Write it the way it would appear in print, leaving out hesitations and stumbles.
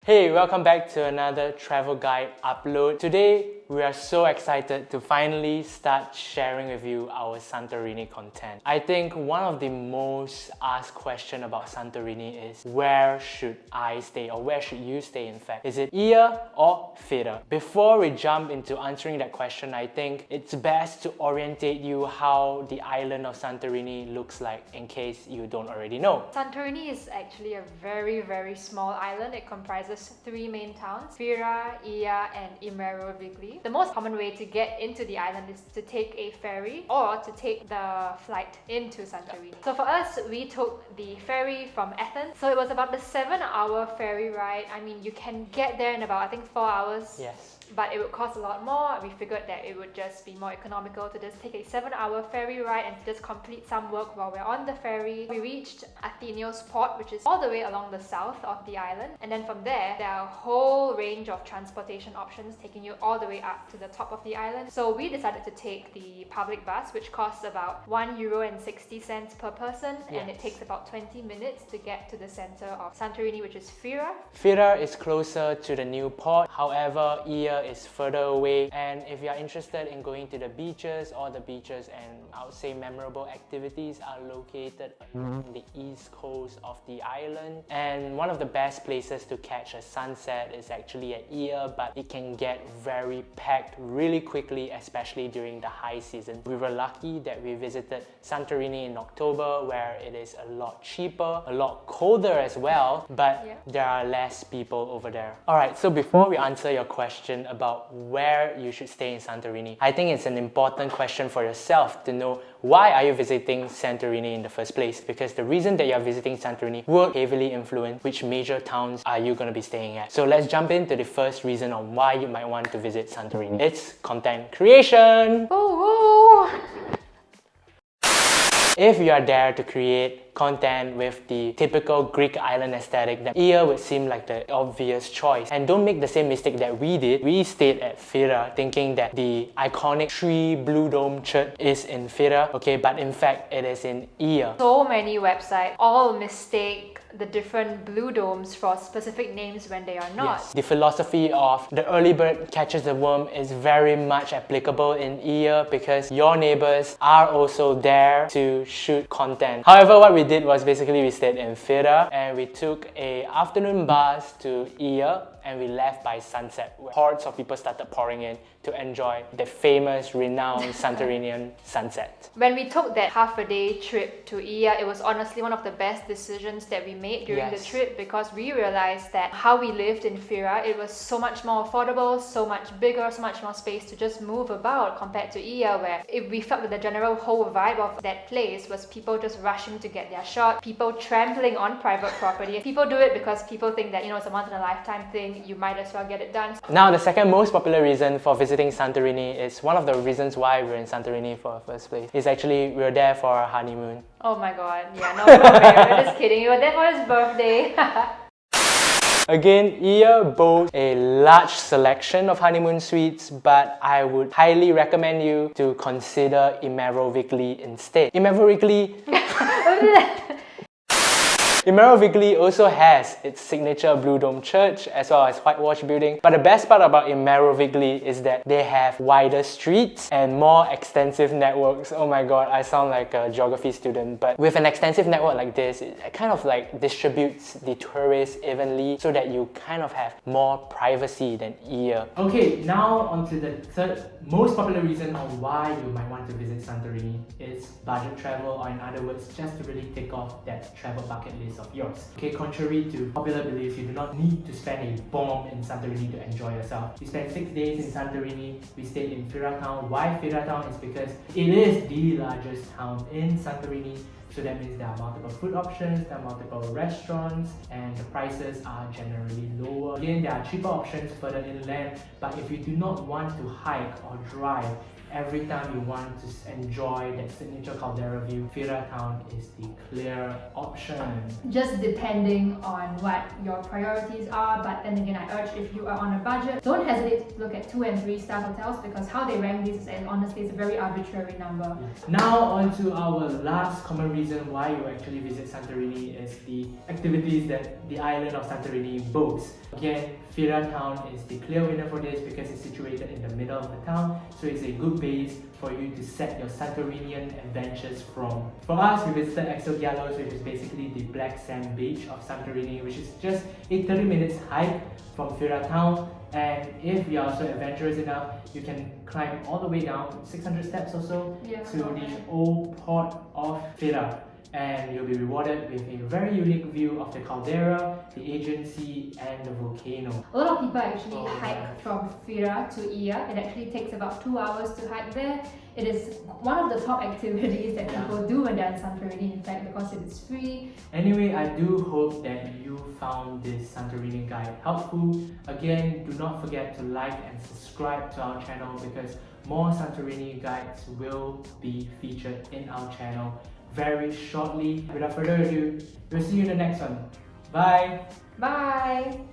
Hey, welcome back to another travel guide upload. Today, we are so excited to finally start sharing with you our Santorini content. I think one of the most asked questions about Santorini is where should I stay, or where should you stay in fact? Is it Oia or Fira? Before we jump into answering that question, I think it's best to orientate you how the island of Santorini looks like in case you don't already know. Santorini is actually a very small island. It comprises three main towns: Fira, Oia and Vigli. The most common way to get into the island is to take a ferry or to take the flight into Santorini. So for us, we took the ferry from Athens. So it was about the 7-hour ferry ride. I mean, you can get there in about, I think, 4 hours. Yes. But it would cost a lot more. We figured that it would just be more economical to just take a 7-hour ferry ride and to just complete some work while we're on the ferry. We reached Athenios port, which is all the way along the south of the island. And then from there are a whole range of transportation options taking you all the way up to the top of the island. So we decided to take the public bus, which costs about €1.60 per person. Yes. And it takes about 20 minutes to get to the center of Santorini, which is Fira. Fira is closer to the new port, however, Oia is further away. And if you are interested in going to the beaches, all the beaches and I would say memorable activities are located on the east coast of the island. And one of the best places to catch a sunset is actually at Oia, but it can get very packed really quickly, especially during the high season. We were lucky that we visited Santorini in October, where it is a lot cheaper, a lot colder as well, but there are less people over there. Alright, so before we answer your question about where you should stay in Santorini, I think it's an important question for yourself to know why are you visiting Santorini in the first place, because the reason that you're visiting Santorini will heavily influence which major towns are you going to be staying at. So let's jump into the first reason on why you might want to visit Santorini. It's content creation! Woo! If you are there to create content with the typical Greek island aesthetic, then Oia would seem like the obvious choice. And don't make the same mistake that we did. We stayed at Fira thinking that the iconic 3 blue dome church is in Fira, okay, but in fact it is in Oia. So many websites all mistake the different blue domes for specific names when they are not. Yes. The philosophy of the early bird catches the worm is very much applicable in Oia because your neighbors are also there to shoot content. However, what we did was basically we stayed in Fira and we took an afternoon bus to Oia and we left by sunset, where hordes of people started pouring in to enjoy the famous, renowned Santorinian sunset. When we took that half-a-day trip to Oia, it was honestly one of the best decisions that we made during the trip, because we realized that how we lived in Fira, it was so much more affordable, so much bigger, so much more space to just move about compared to Oia, where we felt that the general whole vibe of that place was people just rushing to get their shot, people trampling on private property. People do it because people think that, you know, it's a once-in-a-lifetime thing, you might as well get it done. Now, the second most popular reason for visiting Santorini is one of the reasons why we're in Santorini for the first place. Is actually we're there for our honeymoon. Oh my god, yeah, no, we're just kidding. We were there for his birthday. Again, Oia boasts a large selection of honeymoon suites, but I would highly recommend you to consider Vigli instead. Vigli also has its signature blue dome church as well as whitewash building. But the best part about Vigli is that they have wider streets and more extensive networks. Oh my god, I sound like a geography student. But with an extensive network like this, it kind of like distributes the tourists evenly so that you kind of have more privacy than Oia. Okay, now onto the third most popular reason on why you might want to visit Santorini is budget travel, or in other words, just to really tick off that travel bucket list of yours. Okay, contrary to popular belief, you do not need to spend a bomb in Santorini to enjoy yourself. We spent 6 days in Santorini. We stayed in Fira town. Why Fira town? Is because it is the largest town in Santorini. So that means there are multiple food options, there are multiple restaurants, and the prices are generally lower. Again, there are cheaper options further inland, but if you do not want to hike or drive, every time you want to enjoy that signature caldera view, Fira town is the clear option. Just depending on what your priorities are, but then again, I urge if you are on a budget, don't hesitate to look at 2- and 3-star hotels, because how they rank these is honestly it's a very arbitrary number. Now on to our last common reason why you actually visit Santorini is the activities that the island of Santorini boasts. Again, Fira town is the clear winner for this because it's situated in the middle of the town, so it's a good base for you to set your Santorinian adventures from. For us, we visited Exogialos, which is basically the black sand beach of Santorini, which is just a 30 minutes hike from Fira town. And if you're also adventurous enough, you can climb all the way down 600 steps or so to the old port of Fira. And you'll be rewarded with a very unique view of the caldera, the agency, and the volcano. A lot of people actually hike from Fira to Oia. It actually takes about 2 hours to hike there. It is one of the top activities that people do when they're in Santorini, in fact, because it is free. Anyway, I do hope that you found this Santorini guide helpful. Again, do not forget to like and subscribe to our channel because more Santorini guides will be featured in our channel very shortly. Without further ado, we'll see you in the next one. Bye! Bye!